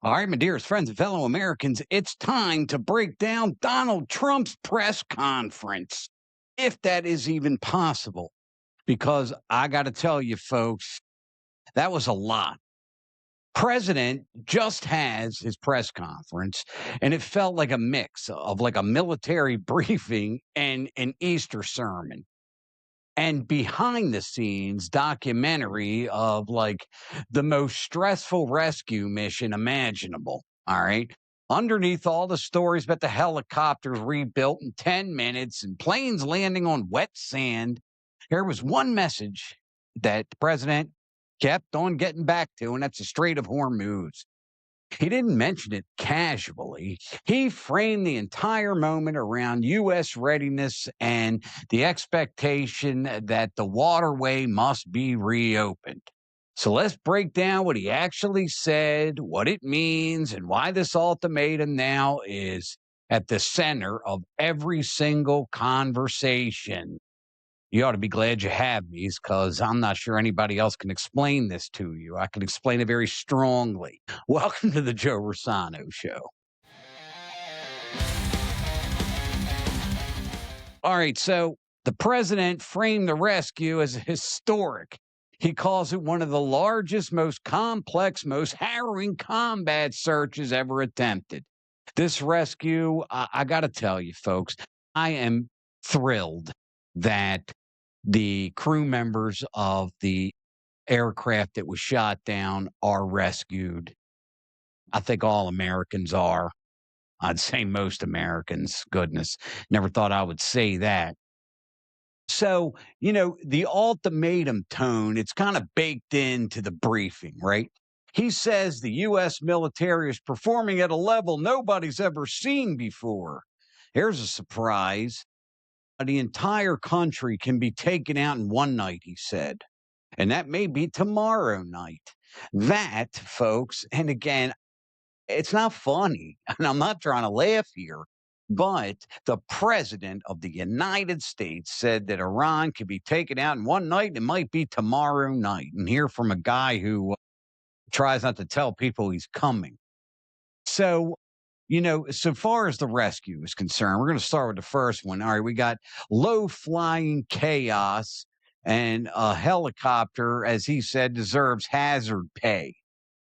All right, my dearest friends and fellow Americans, it's time to break down Donald Trump's press conference, if that is even possible. Because I got to tell you, folks, that was a lot. President just has his press conference, and it felt like a mix of like a military briefing and an Easter sermon and behind the scenes documentary of like the most stressful rescue mission imaginable. All right. Underneath all the stories about the helicopters rebuilt in 10 minutes and planes landing on wet sand, there was one message that the president kept on getting back to, and that's the Strait of Hormuz. He didn't mention it casually. He framed the entire moment around U.S. readiness and the expectation that the waterway must be reopened. So let's break down what he actually said, what it means, and why this ultimatum now is at the center of every single conversation. You ought to be glad you have these because I'm not sure anybody else can explain this to you. I can explain it very strongly. Welcome to the Joe Rossano Show. All right, so the president framed the rescue as historic. He calls it one of the largest, most complex, most harrowing combat searches ever attempted. This rescue, I got to tell you, folks, I am thrilled that the crew members of the aircraft that was shot down are rescued. I think all Americans are. I'd say most Americans. Goodness, never thought I would say that. So, the ultimatum tone, it's kind of baked into the briefing, right? He says the U.S. military is performing at a level nobody's ever seen before. Here's a surprise. The entire country can be taken out in one night, he said. And that may be tomorrow night. That, folks, and again, it's not funny, and I'm not trying to laugh here, but the president of the United States said that Iran could be taken out in one night. And it might be tomorrow night. And hear from a guy who tries not to tell people he's coming. So, so far as the rescue is concerned, we're going to start with the first one. All right, we got low flying chaos, and a helicopter, as he said, deserves hazard pay.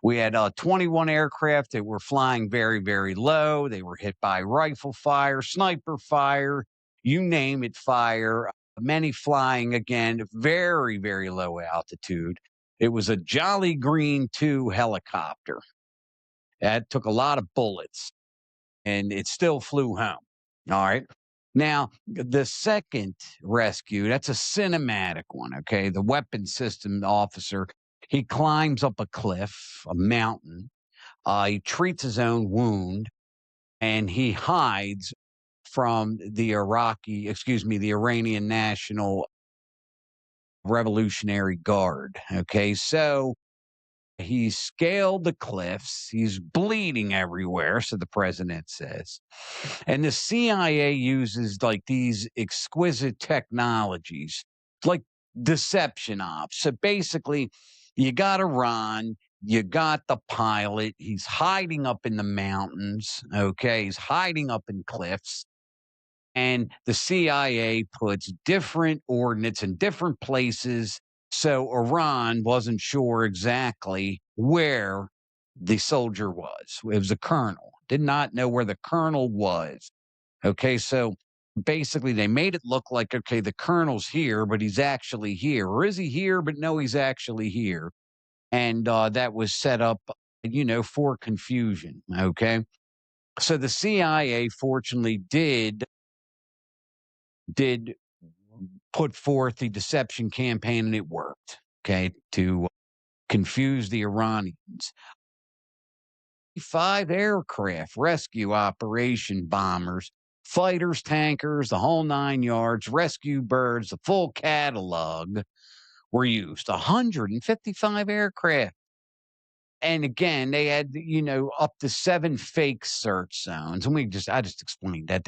We had 21 aircraft that were flying very, very low. They were hit by rifle fire, sniper fire, you name it, fire. Many flying again, very, very low altitude. It was a Jolly Green 2 helicopter. That took a lot of bullets, and it still flew home. All right. Now, the second rescue, that's a cinematic one. Okay. The weapons system officer, he climbs up a cliff, a mountain. He treats his own wound and he hides from the the Iranian National Revolutionary Guard. Okay. So he scaled the cliffs. He's bleeding everywhere, so the president says. And the CIA uses like these exquisite technologies, like deception ops. So basically, you got Iran, you got the pilot. He's hiding up in the mountains. Okay. He's hiding up in cliffs. And the CIA puts different ordnance in different places. So Iran wasn't sure exactly where the soldier was. It was a colonel, did not know where the colonel was. Okay. So basically, they made it look like, okay, the colonel's here, but he's actually here. Or is he here? But no, he's actually here. And that was set up, for confusion. Okay. So the CIA fortunately did put forth the deception campaign, and it worked, okay, to confuse the Iranians. 5 aircraft rescue operation bombers, fighters, tankers, the whole 9 yards, rescue birds, the full catalog were used. 155 aircraft. And again, they had, up to 7 fake search zones. And I just explained that.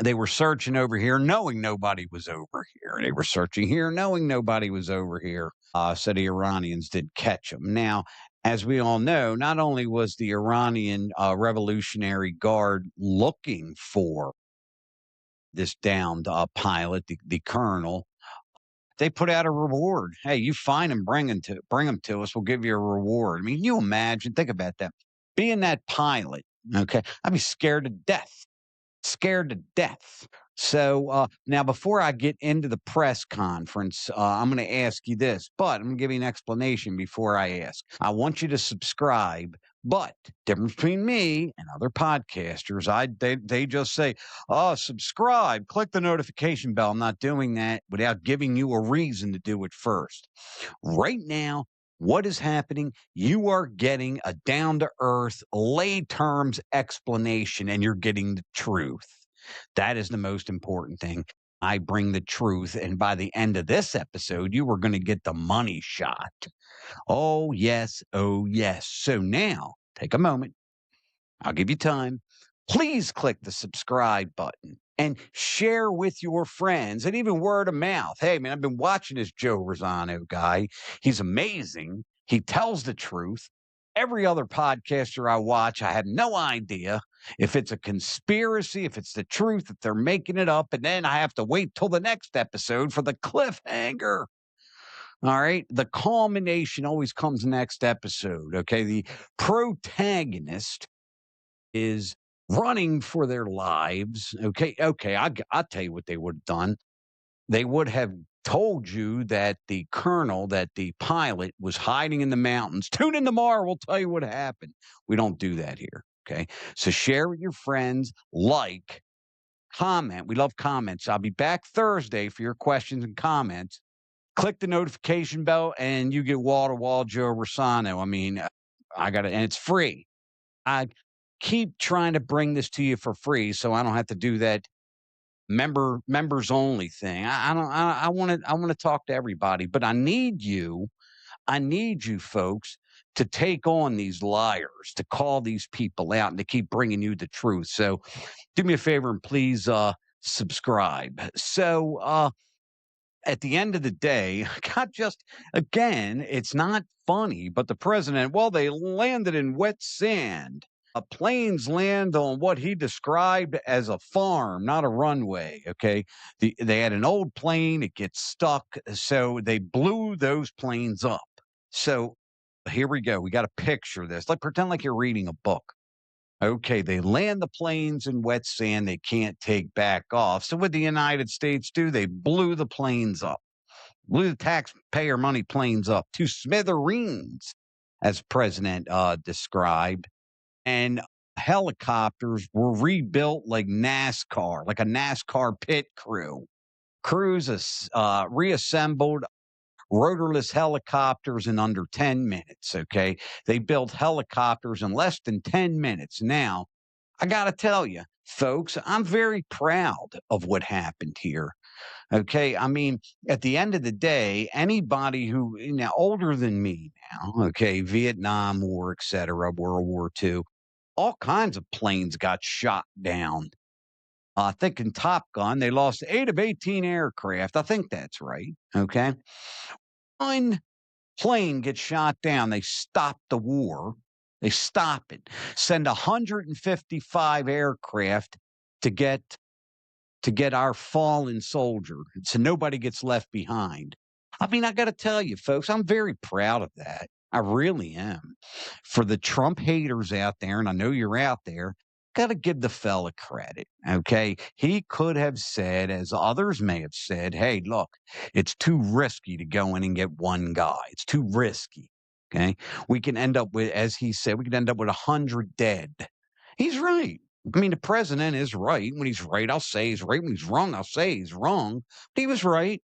They were searching over here, knowing nobody was over here. They were searching here, knowing nobody was over here. So the Iranians did catch them. Now, As we all know, not only was the Iranian Revolutionary Guard looking for this downed pilot, the colonel, they put out a reward. Hey, you find him, bring him to us. We'll give you a reward. I mean, you imagine, think about that. Being that pilot, okay, I'd be scared to death. Scared to death. So now, before I get into the press conference, I'm going to ask you this, but I'm going to give you an explanation before I ask. I want you to subscribe, but difference between me and other podcasters, they just say, "Oh, subscribe, click the notification bell." I'm not doing that without giving you a reason to do it first. Right now, what is happening? You are getting a down to earth, lay terms explanation, and you're getting the truth. That is the most important thing. I bring the truth. And by the end of this episode, you were going to get the money shot. Oh, yes. Oh, yes. So now take a moment. I'll give you time. Please click the subscribe button and share with your friends and even word of mouth. Hey, man, I've been watching this Joe Rossano guy. He's amazing. He tells the truth. Every other podcaster I watch, I have no idea if it's a conspiracy, if it's the truth, if they're making it up. And then I have to wait till the next episode for the cliffhanger. All right. The culmination always comes next episode. Okay. The protagonist is running for their lives. Okay, I'll tell you what they would have done. They would have told you that the colonel, that the pilot was hiding in the mountains. Tune in tomorrow. We'll tell you what happened. We don't do that here. Okay. So share with your friends, like, comment. We love comments. I'll be back Thursday for your questions and comments. Click the notification bell and you get wall to wall Joe Rossano. I mean, I got it, and it's free. I keep trying to bring this to you for free, so I don't have to do that members only thing. I don't. I want to talk to everybody, but I need you. I need you folks to take on these liars, to call these people out, and to keep bringing you the truth. So, do me a favor and please subscribe. So, at the end of the day, God, just again, it's not funny, but the president, well, they landed in wet sand. Planes land on what he described as a farm, not a runway. Okay. They had an old plane, it gets stuck. So they blew those planes up. So here we go. We got to picture this. Like pretend like you're reading a book. Okay. They land the planes in wet sand they can't take back off. So what the United States do? They blew the planes up, blew the taxpayer money planes up to smithereens, as President described, and helicopters were rebuilt like NASCAR, like a NASCAR pit crew. Crews reassembled rotorless helicopters in under 10 minutes. Okay. They built helicopters in less than 10 minutes. Now, I got to tell you, folks, I'm very proud of what happened here. Okay. I mean, at the end of the day, anybody who, older than me now, okay, Vietnam War, et cetera, World War II, all kinds of planes got shot down. I think in Top Gun, they lost 8 of 18 aircraft. I think that's right. Okay. One plane gets shot down. They stop the war. They stop it. Send 155 aircraft to get our fallen soldier. So nobody gets left behind. I mean, I got to tell you, folks, I'm very proud of that. I really am. For the Trump haters out there, and I know you're out there, got to give the fella credit. Okay. He could have said, as others may have said, hey, look, it's too risky to go in and get one guy. It's too risky. Okay. We can end up with, as he said, we could end up with 100 dead. He's right. I mean, the president is right. When he's right, I'll say he's right. When he's wrong, I'll say he's wrong. But he was right.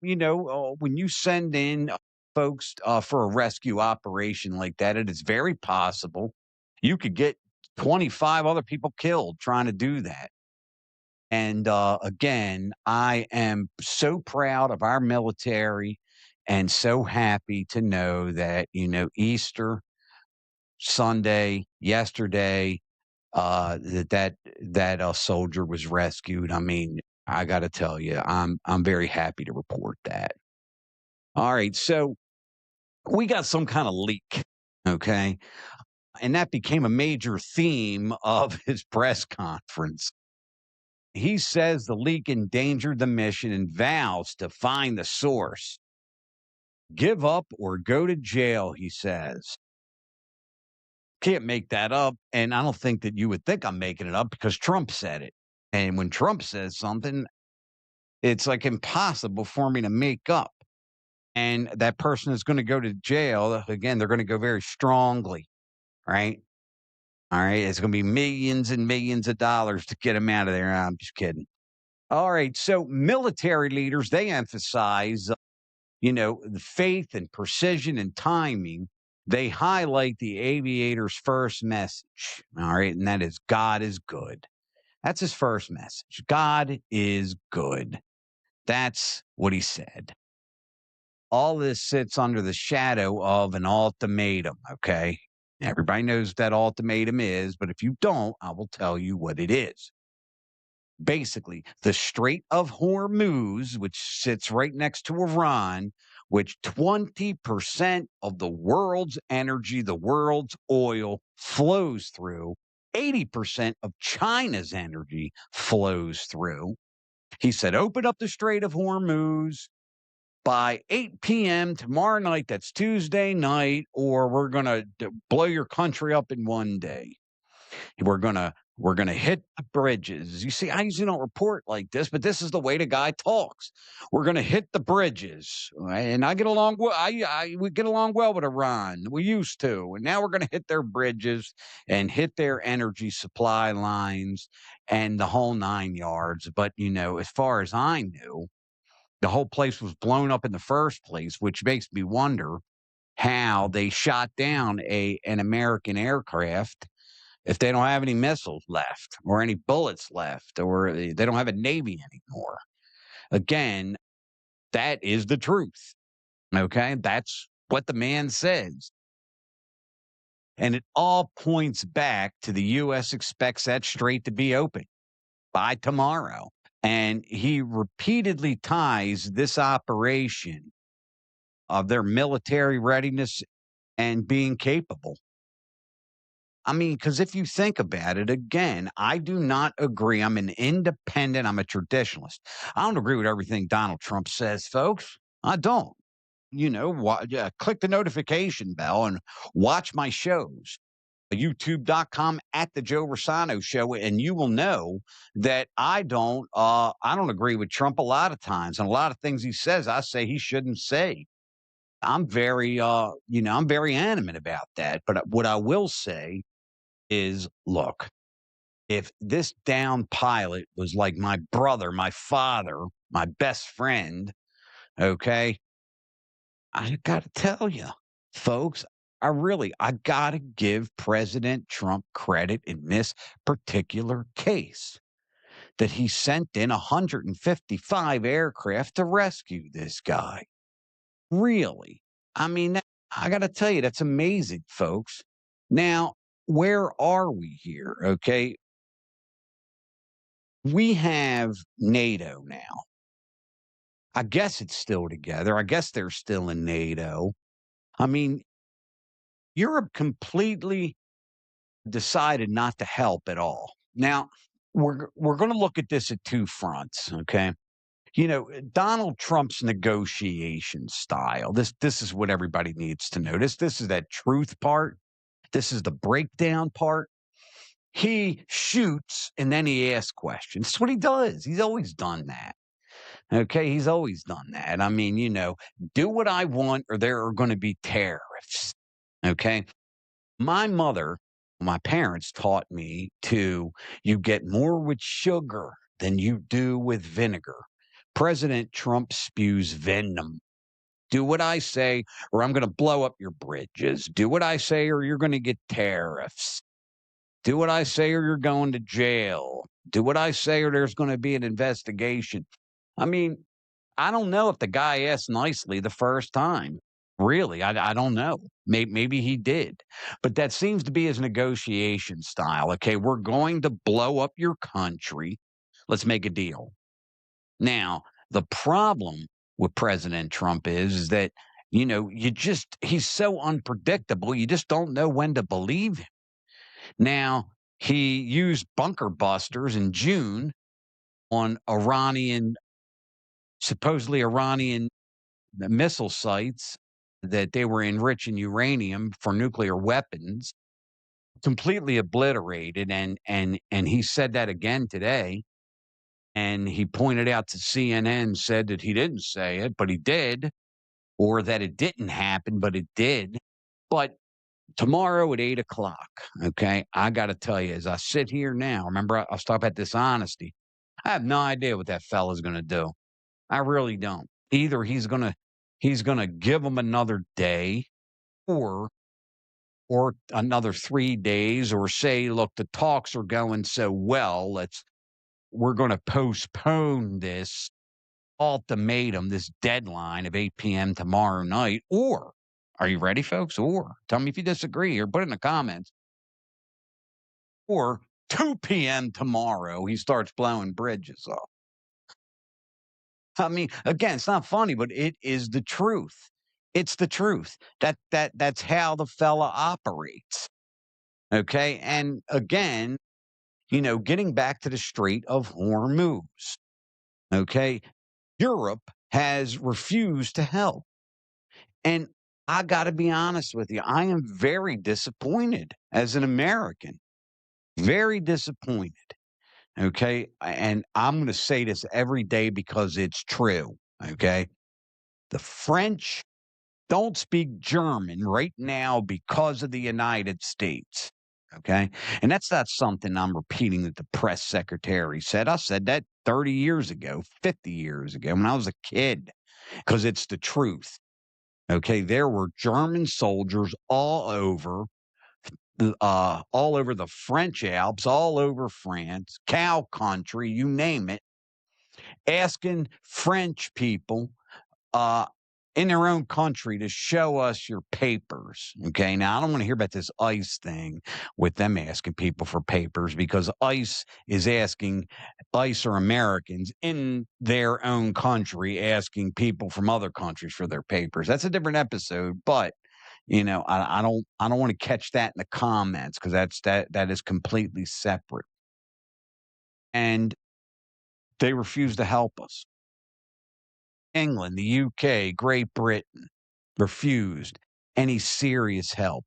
When you send in folks for a rescue operation like that, it is very possible you could get 25 other people killed trying to do that. And again, I am so proud of our military and so happy to know that, Easter Sunday, yesterday, that soldier was rescued. I mean, I got to tell you, I'm very happy to report that. All right, so We got some kind of leak. Okay. And that became a major theme of his press conference. He says the leak endangered the mission and vows to find the source. Give up or go to jail, he says. Can't make that up. And I don't think that you would think I'm making it up because Trump said it. And when Trump says something, it's like impossible for me to make up. And that person is going to go to jail. Again, they're going to go very strongly, right? All right. It's going to be millions and millions of dollars to get him out of there. I'm just kidding. All right. So military leaders, they emphasize, the faith and precision and timing. They highlight the aviator's first message. All right. And that is God is good. That's his first message. God is good. That's what he said. All this sits under the shadow of an ultimatum. Okay. Everybody knows what that ultimatum is, but if you don't, I will tell you what it is. Basically, the Strait of Hormuz, which sits right next to Iran, which 20% of the world's energy, the world's oil flows through, 80% of China's energy flows through. He said, open up the Strait of Hormuz by 8 p.m. tomorrow night. That's Tuesday night, or we're going to blow your country up in one day. We're gonna hit the bridges. You see, I usually don't report like this, but this is the way the guy talks. We're gonna hit the bridges, right? And I get along well. We get along well with Iran. We used to, and now we're gonna hit their bridges and hit their energy supply lines and the whole 9 yards. But as far as I knew, the whole place was blown up in the first place, which makes me wonder how they shot down an American aircraft if they don't have any missiles left or any bullets left or they don't have a navy anymore. Again, that is the truth. Okay, that's what the man says. And it all points back to the U.S. expects that strait to be open by tomorrow. And he repeatedly ties this operation of their military readiness and being capable. I mean, because if you think about it, again, I do not agree. I'm an independent. I'm a traditionalist. I don't agree with everything Donald Trump says, folks. I don't. Click the notification bell and watch my shows. YouTube.com at the Joe Rossano show, and you will know that I don't agree with Trump a lot of times. And a lot of things he says, I say he shouldn't say. I'm very animate about that. But what I will say is, look, if this down pilot was like my brother, my father, my best friend, okay, I got to tell you, folks, I got to give President Trump credit in this particular case that he sent in 155 aircraft to rescue this guy. Really? I mean, I got to tell you, that's amazing, folks. Now, where are we here? Okay. We have NATO now. I guess it's still together. I guess they're still in NATO. I mean, Europe completely decided not to help at all. Now, we're going to look at this at two fronts, okay? Donald Trump's negotiation style. This is what everybody needs to know. This is that truth part. This is the breakdown part. He shoots and then he asks questions. That's what he does. He's always done that. Okay, he's always done that. I mean, do what I want or there are going to be tariffs. Okay. My parents taught me you get more with sugar than you do with vinegar. President Trump spews venom. Do what I say or I'm going to blow up your bridges. Do what I say or you're going to get tariffs. Do what I say or you're going to jail. Do what I say or there's going to be an investigation. I mean, I don't know if the guy asked nicely the first time. Really, I don't know. Maybe he did. But that seems to be his negotiation style. Okay, we're going to blow up your country. Let's make a deal. Now, the problem with President Trump is that he's so unpredictable. You just don't know when to believe him. Now, he used bunker busters in June on supposedly Iranian missile sites that they were enriching uranium for nuclear weapons, completely obliterated. And he said that again today. And he pointed out to CNN, said that he didn't say it, but he did, or that it didn't happen, but it did. But tomorrow at 8 o'clock, okay, I got to tell you, as I sit here now, remember, I was talking about dishonesty. I have no idea what that fella's going to do. I really don't. Either he's gonna give them another day, or another 3 days, or say, look, the talks are going so well, we're going to postpone this ultimatum, this deadline of 8 p.m. tomorrow night. Or, are you ready, folks? Or, tell me if you disagree, or put it in the comments. Or 2 p.m. tomorrow, he starts blowing bridges up. I mean, again, it's not funny, but it is the truth. It's the truth. That's how the fella operates. Okay. And again, getting back to the Strait of Hormuz. Okay. Europe has refused to help. And I got to be honest with you, I am very disappointed as an American. Very disappointed. Okay. And I'm going to say this every day because it's true. Okay. The French don't speak German right now because of the United States. Okay. And that's not something I'm repeating that the press secretary said. I said that 30 years ago, 50 years ago when I was a kid, because it's the truth. Okay. There were German soldiers all over the French Alps, all over France, cow country, you name it, asking French people uh, in their own country to show us your papers. Okay. Now, I don't want to hear about this ICE thing with them asking people for papers, because ICE is asking, ICE are Americans in their own country asking people from other countries for their papers. That's a different episode, but I don't want to catch that in the comments, because that is completely separate. And they refuse to help us. England, the UK, Great Britain refused any serious help.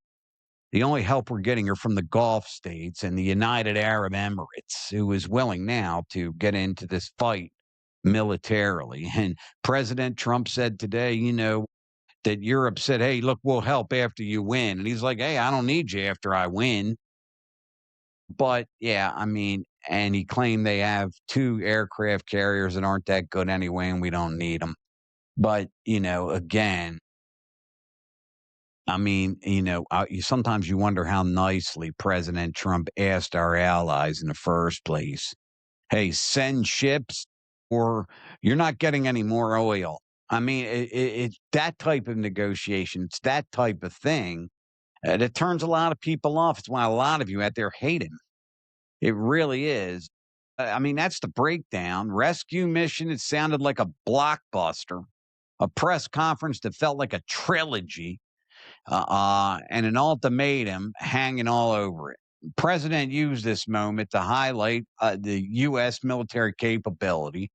The only help we're getting are from the Gulf states and the United Arab Emirates, who is willing now to get into this fight militarily. And President Trump said today, that Europe said, hey, look, we'll help after you win. And he's like, hey, I don't need you after I win. But yeah, I mean, and he claimed they have 2 aircraft carriers that aren't that good anyway, and we don't need them. But, again, I mean, sometimes you wonder how nicely President Trump asked our allies in the first place, hey, send ships or you're not getting any more oil. I mean, it's that type of negotiation. It's that type of thing that turns a lot of people off. It's why a lot of you out there hate him. It really is. I mean, that's the breakdown. Rescue mission, it sounded like a blockbuster. A press conference that felt like a trilogy, and an ultimatum hanging all over it. The president used this moment to highlight the U.S. military capability,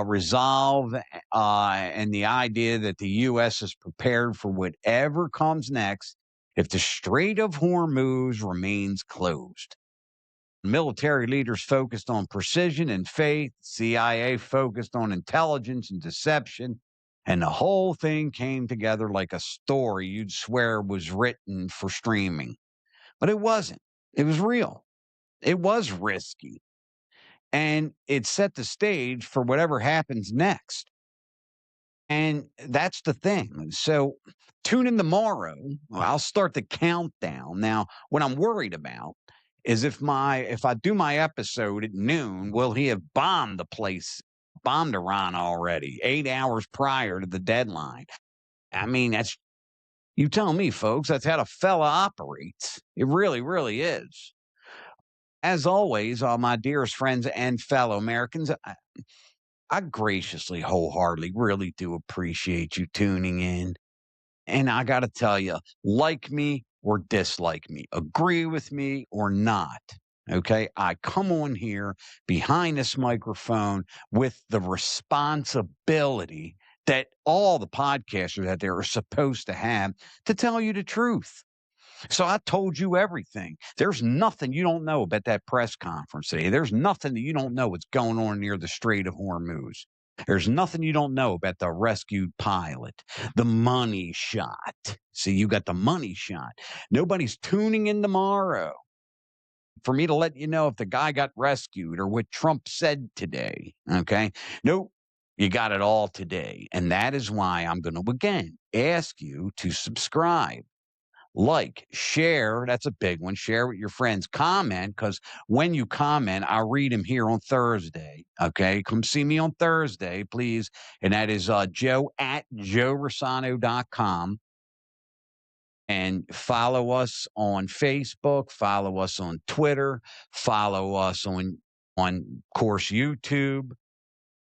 resolve, and the idea that the U.S. is prepared for whatever comes next if the Strait of Hormuz remains closed. Military leaders focused on precision and faith, CIA focused on intelligence and deception, and the whole thing came together like a story you'd swear was written for streaming. But it wasn't. It was real. It was risky. And it set the stage for whatever happens next. And that's the thing. So tune in tomorrow. I'll start the countdown. Now, what I'm worried about is if I do my episode at noon, will he have bombed the place, bombed Iran already 8 hours prior to the deadline? I mean, you tell me, folks, that's how the fella operates. It really, really is. As always, my dearest friends and fellow Americans, I graciously, wholeheartedly, really do appreciate you tuning in. And I got to tell you, like me or dislike me, agree with me or not. Okay. I come on here behind this microphone with the responsibility that all the podcasters out there are supposed to have to tell you the truth. So I told you everything. There's nothing you don't know about that press conference today. There's nothing that you don't know what's going on near the Strait of Hormuz. There's nothing you don't know about the rescued pilot, the money shot. See, you got the money shot. Nobody's tuning in tomorrow for me to let you know if the guy got rescued or what Trump said today. Okay. Nope. You got it all today. And that is why I'm going to again ask you to subscribe, like, share. That's a big one. Share with your friends. Comment, because when you comment, I'll read them here on Thursday. Okay. Come see me on Thursday, please. And that is Joe at joerossano.com. And follow us on Facebook, follow us on Twitter, follow us on course YouTube.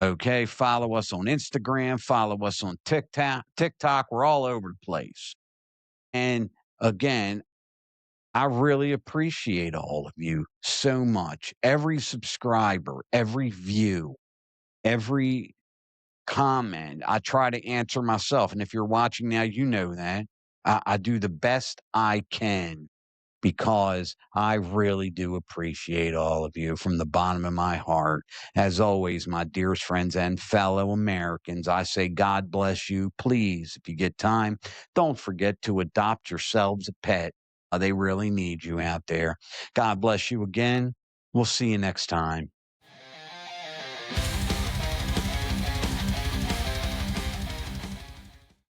Okay. Follow us on Instagram, follow us on TikTok. We're all over the place. And again, I really appreciate all of you so much. Every subscriber, every view, every comment, I try to answer myself. And if you're watching now, you know that. I do the best I can because I really do appreciate all of you from the bottom of my heart. As always, my dearest friends and fellow Americans, I say God bless you. Please, if you get time, don't forget to adopt yourselves a pet. They really need you out there. God bless you again. We'll see you next time.